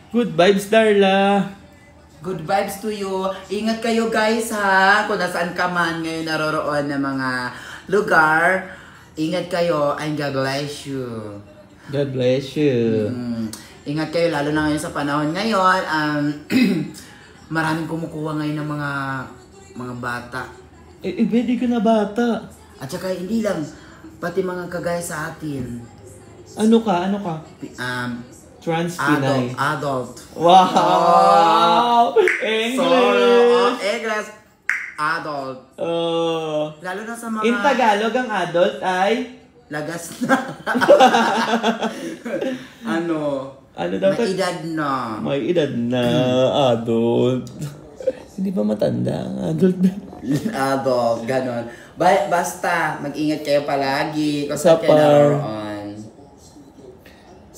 Good vibes, Darla. Good vibes to you. Ingat kayo guys ha. Kung nasaan ka man ngayon naroroon ng mga lugar. Ingat kayo and God bless you. God bless you. Ingat kayo lalo na ngayon sa panahon ngayon. Maraming kumukuha ngayon ng mga mga bata. Pwede ka na bata. At saka hindi lang, pati mga kagaya sa atin. Ano ka? Trans-Pinay. Adult. Wow! English! English. Adult. Lalo na sa mga... In Tagalog, ang adult ay... Lagas na. Ano daw? May edad na. May edad na. Adult. Hindi ba matanda ang adult? Adult, ganon. Basta, mag-ingat kayo palagi. Kasi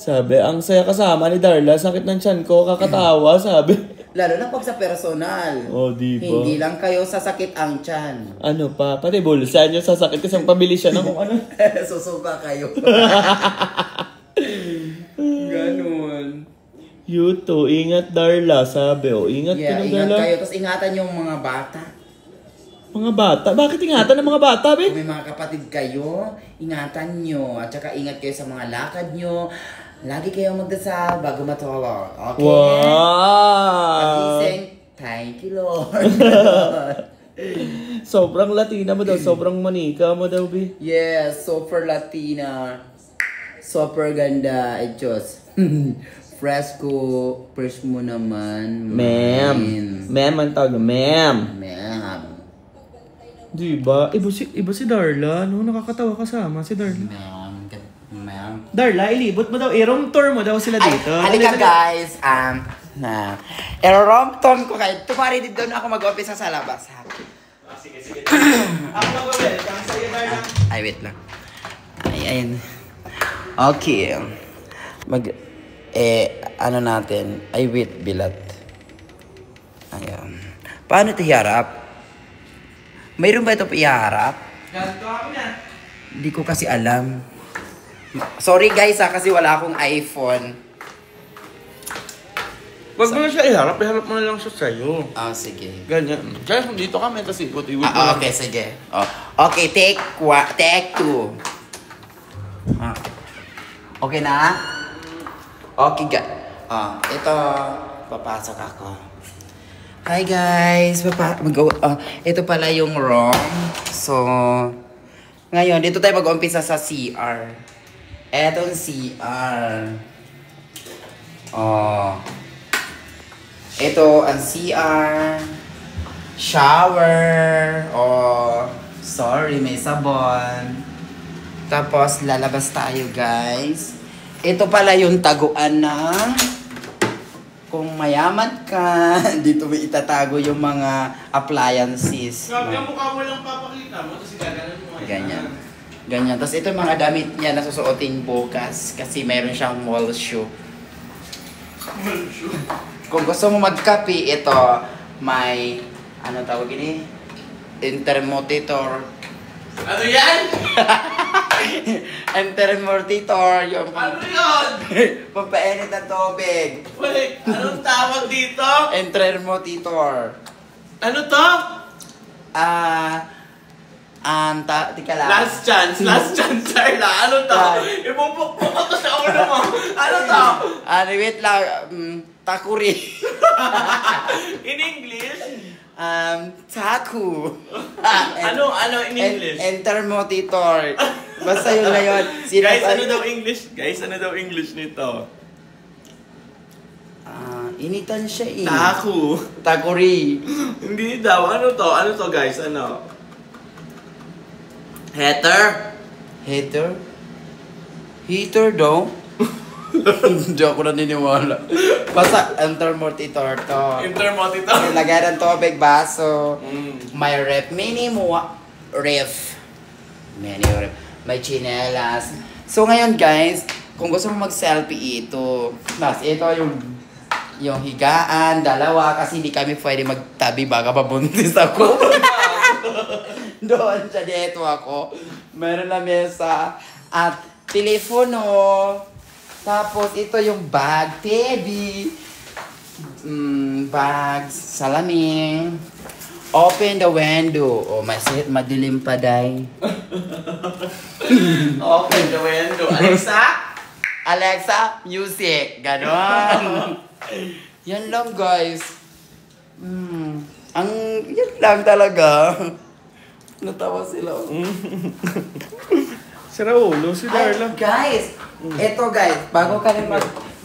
sabi, ang saya kasama ni Darla, sakit ng tiyan ko, kakatawa, sabi. Lalo na pag sa personal. Diba? Hindi lang kayo sasakit ang tiyan. Ano pa? Pati bulsa nyo sasakit kasi pabili siya ng kung ano. Susuka kayo. Ganon. Yuto, ingat Darla, sabi. Ingat ka na ingat Darla. kayo. Tapos ingatan yung mga bata. Mga bata? Bakit ingatan ng mga bata, be? Kung may mga kapatid kayo, ingatan nyo. At saka ingat kayo sa mga lakad nyo. Lagi kayong magdasal bago matulog. Okay? Wow! Pagising, thank you, Lord. Sobrang Latina mo daw. Sobrang manika mo daw, be. Yes, super Latina. Super ganda. Ay, Diyos. Fresco. Fresh mo naman. Ma'am. Ma'am ang tawag. Ma'am. Ma'am. Diba? Iba si Darla. No? Nakakatawa kasama si Darla. Ma'am. Darla, ilibot mo daw. I-room tour mo daw sila dito. Halika guys. I-room tour ko kayo. Tumari din doon ako mag-office sa labas. Sige. Ako mag-welcome sa'yo, Darla. Ay, wait lang. Ayan. Okay. Ano natin? Ay, wait, bilat. Ayan. Paano ito hiharap? Mayroon ba ito iharap? Ganto ako na. Hindi ko kasi alam. Sorry guys kasi wala akong iPhone. Wag mo na siya iharap. Iharap mo na lang siya sa'yo. Sige. Ganyan. Guys, dito kami. Tapos ikot-ikot mo. Okay, sige. Okay, take 2. Okay na? Okay, ito, papasok ako. Hi guys! Ito pala yung room. So, ngayon, dito tayo mag-umpisa sa CR. Etong CR. Ito ang CR. Shower. Sorry, may sabon. Tapos, lalabas tayo guys. Ito pala yung taguan na kung mayaman ka, dito mo itatago yung mga appliances. Sabi ang mukha mo lang papakita mo, tapos gaganan mo. Ganyan. Tapos ito yung mga damit niya na susuotin bukas kasi mayroon siyang mall shoe. Kung gusto mo magkape, ito may, ano tawag ini? Thermometer. Ano yan? Thermometer, yung Ano yun? pampainit ng tubig. Wait, anong tawag dito? Thermometer. Ano to? Tika lang. Last chance, Darla. Ano to? Ipupukpuk ko to sa ulo mo. Ano to? Wait lang. Takuri. In English? Taku. Ano in English? Thermometer. Basta yun na yun. Guys, ano daw English? Ano daw English nito? Initan siya eh. Taku. Takuri. Hindi daw. Ano to guys? Ano? Heater daw? Hindi ako naniniwala. Basta ang thermometer to. Thermometer. Lagyan ng tubig, baso. May ref. Mini ref. May chinelas. So ngayon guys, kung gusto mo mag-selfie ito. Ito yung higaan, dalawa. Kasi hindi kami pwede magtabi baka mabuntis ako. Doon siya, dito ako. Meron na mesa at telepono. Tapos ito yung bag, teddy. Bags, salamin. Open the window. Madilim pa, day. Open the window. Alexa, music. Ganon. Yan lang, guys. Yun lang talaga. Natawa sila. Si Raulo, si Ay, Darla. guys! Eto guys, bago kayo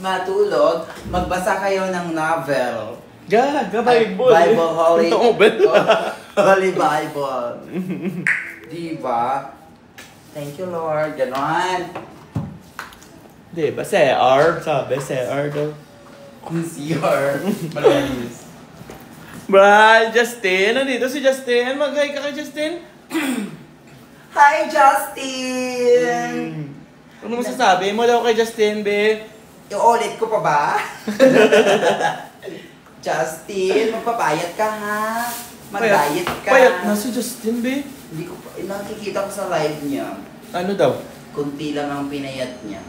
matulog, magbasa kayo ng novel. Bible. Bible, Holy. Novel. Holy Bible. Diba? Thank you, Lord. Ganon. Di ba? CR. Sabi, CR daw. CR. Malalis. Bral, Justin. Nandito si Justin. Mag-hi ka kay Justin. Hi, Justin! Ano masasabi mo daw kay Justin, be? Iulit ko pa ba? Justin, magpapayat ka ha? Mag-diet ka. Payat na si Justin, be. Hindi ko pa, nakikita ko sa live niya. Ano daw? Kunti lang ang pinayat niya.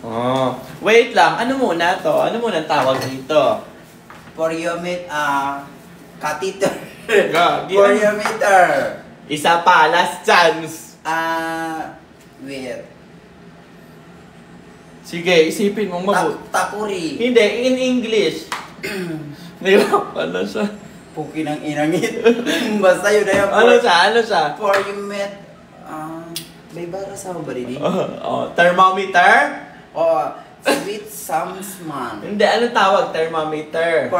Oh, wait lang. Ano muna to? Ano muna ang tawag dito? Catheter. Gagi. Poryometer. Isa pa, last chance. Wait. Sige, isipin mong mabuti. Takuri. Hindi, in English. Nahirapan na siya. Puki ng inangit. Basta yun na yung Ano siya? Poryometer. May bara sa ba rin? Thermometer? Sweet Samsman. Hindi, ano tawag? Thermometer.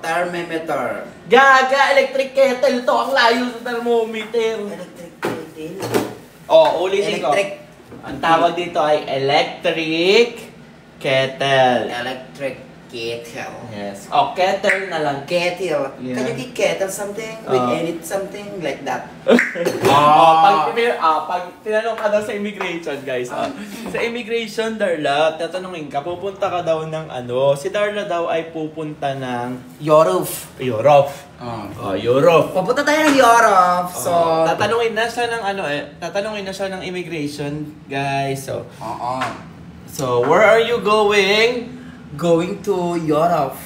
Thermometer. Gaga, electric kettle to. Ang layo sa thermometer. Electric kettle. Ulitin ko. Electric. Ang tawag dito ay electric kettle. Electric kettle. Yes. Kettle na lang. Kettle. Yeah. Can you get kettle something? With any something like that? Pag tinanong ka daw sa immigration, guys. Sa immigration, Darla, tatanungin ka, pupunta ka daw ng ano. Si Darla daw ay pupunta ng Europe. Europe. Europe. Papunta tayo ng Europe. So, tatanungin na siya ng tatanungin na siya ng immigration, guys. So, where are you going? Going to Europe.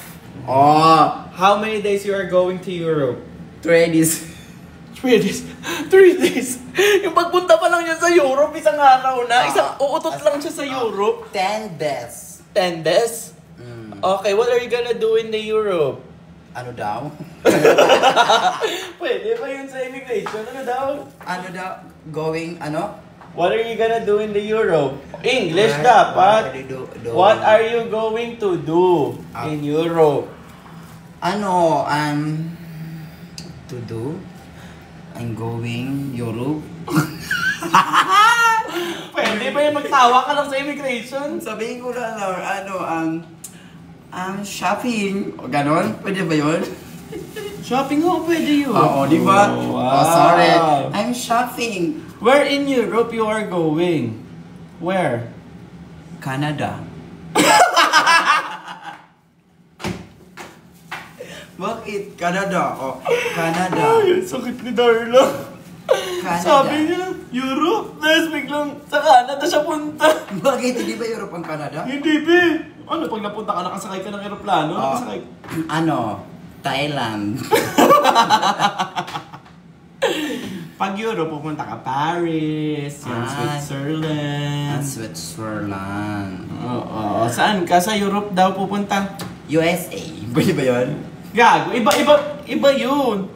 How many days you are going to Europe? 3 days. 3 days. 3 days. Yung pagpunta pa lang niya sa Europe, isang araw na. Uutot lang siya sa Europe. 10 days. 10 days? Okay, what are you gonna do in the Europe? Ano daw? Pwede ba yun sa immigration? Ano daw? Ano daw? Going, ano? What are you gonna do in the Europe? English dapat. What are you going to do in Europe? Ano, to do? I'm going Europe. Pwede ba yung magtawa ka lang sa immigration? Sabihin ko na, shopping. O, ganon? Pwede ba yun? Shopping ho, pwede yun. Oo, di ba? Wow. Sorry. I'm shopping. Where in Europe you are going? Where? Canada. Bakit? Canada. Canada. Ay, sakit ni Darla. Canada. Sabi niya, Europe. Tapos biglang sa Canada siya punta. Bakit? Hindi ba Europe ang Canada? Hindi, be. Ano, pag napunta ka, nakasakay ka ng aeroplano? Nakasakay. Thailand. Pag Europe, pupunta ka Paris, Switzerland. Switzerland. Oo. Saan ka? Sa Europe daw pupunta? USA. Pwede ba yun? Gago. Iba yun.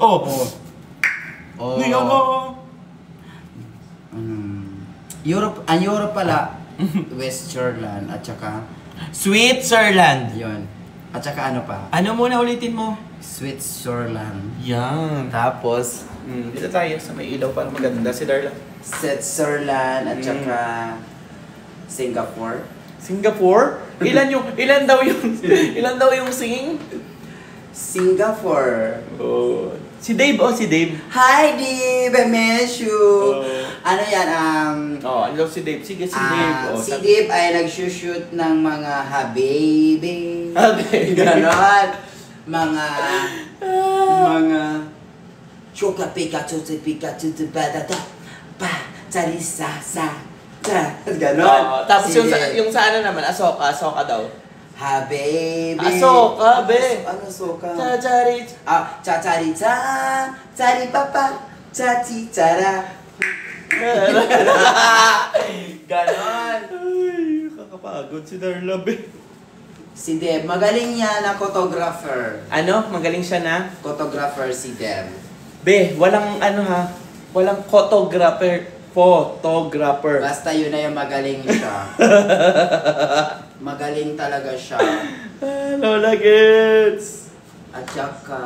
Hindi ako. Europe pala. Western at saka Switzerland. yun. At saka ano pa? Ano muna ulitin mo? Switzerland. Yan. Tapos, Dito tayo sa may ilaw para maganda si Darla. Switzerland at saka Singapore. Singapore? Ilan daw yung singing? Singapore. Si Dave, si Dave. Hi Dave, I miss you. Ano yan, ano daw si Dave? Sige, si Dave. si Dave ay nagsushoot ng mga habibi. Habibi. Ganon. Mga Choka Pikachu, Pikachu, Badata, Pa, Charisa, ganon. Tapos yung sa ano naman, Asoka daw. Habibi. Asoka, be. Ano Asoka? Chacharit. Chacharicha, Chari Papa, Chachi Chara. Ganon. Ay, kakapagod si Darla, be. Si Deb, magaling yan na photographer. Ano? Magaling siya na? Photographer si Deb. Be, walang ano ha? Walang photographer. Photographer. Basta yun na yung magaling siya. Magaling talaga siya. Lola gets. At saka...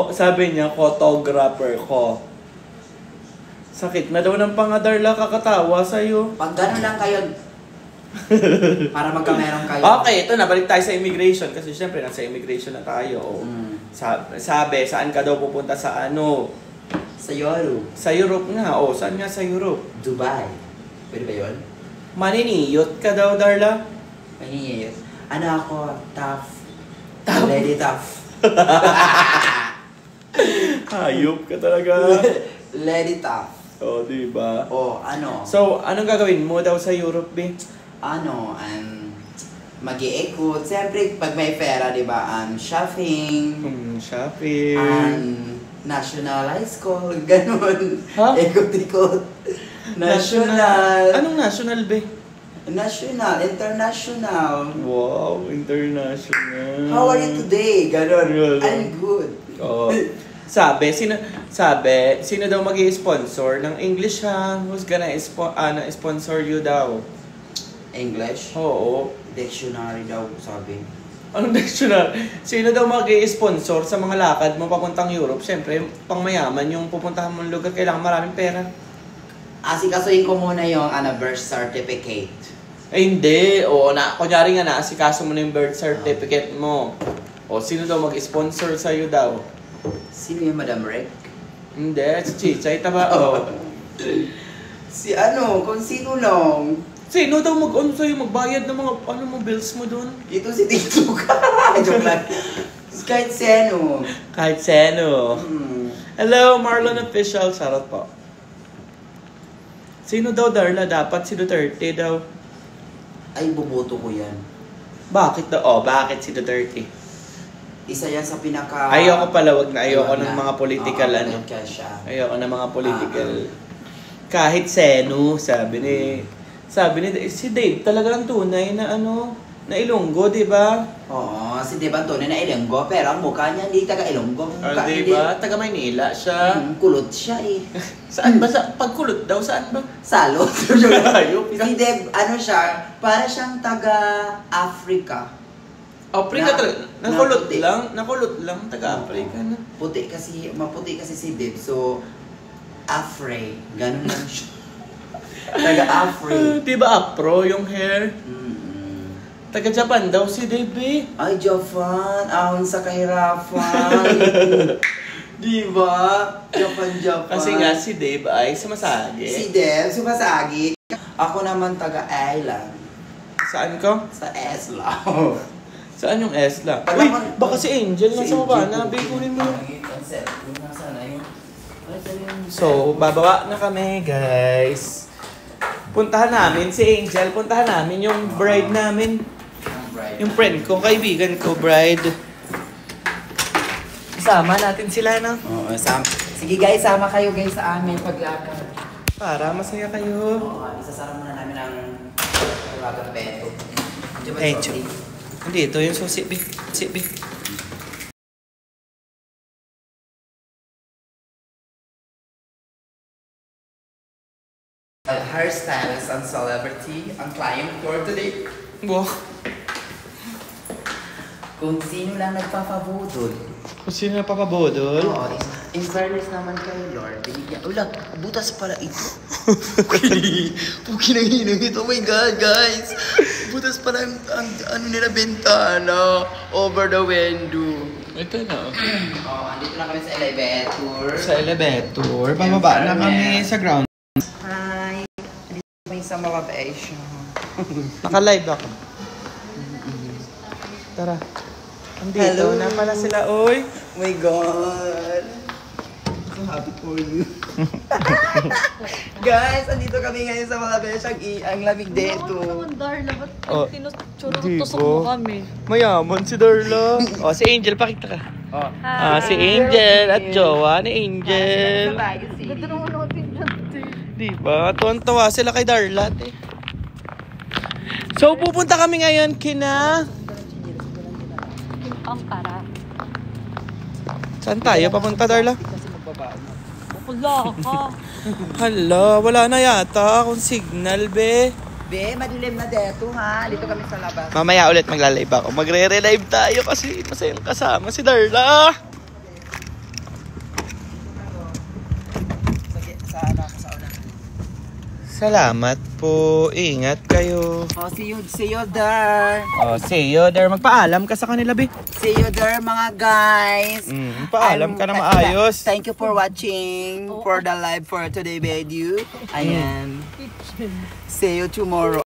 Sabi niya, photographer ko. Sakit na daw ng pangadarla kakatawa sa'yo. Pag gano'n lang kayo, para magkameron kayo. Okay, ito na. Balik tayo sa immigration. Kasi syempre, nasa immigration na tayo. Sabi, saan ka daw pupunta sa ano? Sa Europe. Sa Europe nga. O, saan nga sa Europe? Dubai. Pwede ba yun? Maniniyot ka daw, Darla? Mahingay. Ano ako? Tough. Tough? Lady tough. Hayop ka talaga. Lady tough. O, diba? O, ano? So, anong gagawin mo daw sa Europe, be? Mag-iikot. Siyempre, pag may pera, di ba, shopping. Shopping. National high school, ganun. Ha? Ikot-ikot. National. Anong national, be? National, international. Wow, international. How are you today? Ganun. Ganun. I'm good. Oo. Sabi, sino daw mag-i-sponsor ng English ha? Who's gonna sponsor you daw? English? Oo. Dictionary daw, sabi. Anong dictionary? Sino daw mag-i-sponsor sa mga lakad mo papuntang Europe? Siyempre, pang mayaman yung pupuntahan mong lugar, kailangan maraming pera. Asikasuhin ko muna yung birth certificate. Hindi. O, kunyari nga naasikaso mo na yung birth certificate mo. O, sino daw mag-sponsor sa'yo daw? Sino yung Madam Rick? Hindi, si Chichay taba. O. Kung sino lang. Sino daw magbayad ng mga bills mo doon? Ito si Tito ka. Joke lang. Kahit sino. Kahit sino. Hello, Marlon Official. Charot po. Sino daw, Darla? Dapat si Duterte daw. Ay, boboto ko yan. Bakit daw? Bakit si Duterte? Isa yan sa pinaka... Ayoko pala, ayoko ng mga political siya. Ayoko ng mga political. Kahit seno, sabi ni si Dave talaga ang tunay na na Ilonggo, di ba? Oo, si Dave ang tunay na Ilonggo, pero ang mukha niya hindi taga Ilonggo. Di ba? Taga Maynila siya. Kulot siya eh. Saan ba? Pagkulot daw, saan ba? Salot. Ayop. Si Dave, siya, para siyang taga Africa. Africa talaga. Nakulot lang, taga-Africa na. Maputi kasi si Dave, so Afre, ganun lang siya. Taga-Afre. Diba Afro yung hair? Taga-Japan daw si Dave. Ay, Japan, ahon sa kahirapan. Diba? Japan. Kasi nga si Dave ay sumasagi. Si Dave, sumasagi. Ako naman taga-Island. Saan ko? Sa Esla. Saan yung Esla? Uy, baka si Angel nasa baba na. Kunin mo. So, bababa na kami, guys. Puntahan namin si Angel. Puntahan namin yung bride namin. Yung friend ko, kaibigan ko, bride. Isama natin sila, no? Oo, sige guys, sama kayo guys sa amin paglakad. Para masaya kayo. Oo, isasara muna namin ang Raga Beto. Hindi, ito yung susi, B. Hairstylist and celebrity ang client for today. Wow. Kung sino lang nagpapabudol. Kung sino napapabudol? Oo, in fairness naman kay Lord, binigyan. Ulang, butas pala ito. Pukinang-hinang ito. Oh my God, guys. Butas pala ang nila bintana over the window. Ito na. Andito na kami sa elevator. Sa elevator. Bababa na kami sa ground. Hi. Andito kami sa Malabesya. Naka-live ako. Tara. Andito Hello. na pala sila, oy. Oh my God. So happy for you. Guys, andito kami ngayon sa Malabesya. Ang lamig dito. Darla, ba't Oh, tinutsuro di tusok ba? mo kami? Mayaman si Darla. Si Angel, pakita ka. Si Angel at jowa ni Angel. Ganda naman natin dyan, te. Diba? Tuwan-tawa sila kay Darla, eh. So, pupunta kami ngayon kina... Ankara. Saan tayo? Papunta, Darla? Wala ka. Hala, wala na yata akong signal, be. Be, madilim na deto ha. Dito kami sa labas. Mamaya ulit magla-live ako. Magre-relive tayo kasi masayang kasama si Darla. Sige, saan ako sa una? Salamat po. Ingat kayo. Oh, see you there. Oh, see you there. Magpaalam ka sa kanila, be. See you there mga guys. Paalam ka na maayos. Thank you for watching for the live for today video. Ayan. See you tomorrow.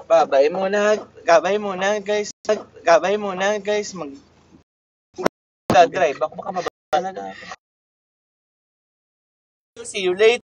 Gabay muna guys. Mag-drive ako. Baka mabala na ako. See you later.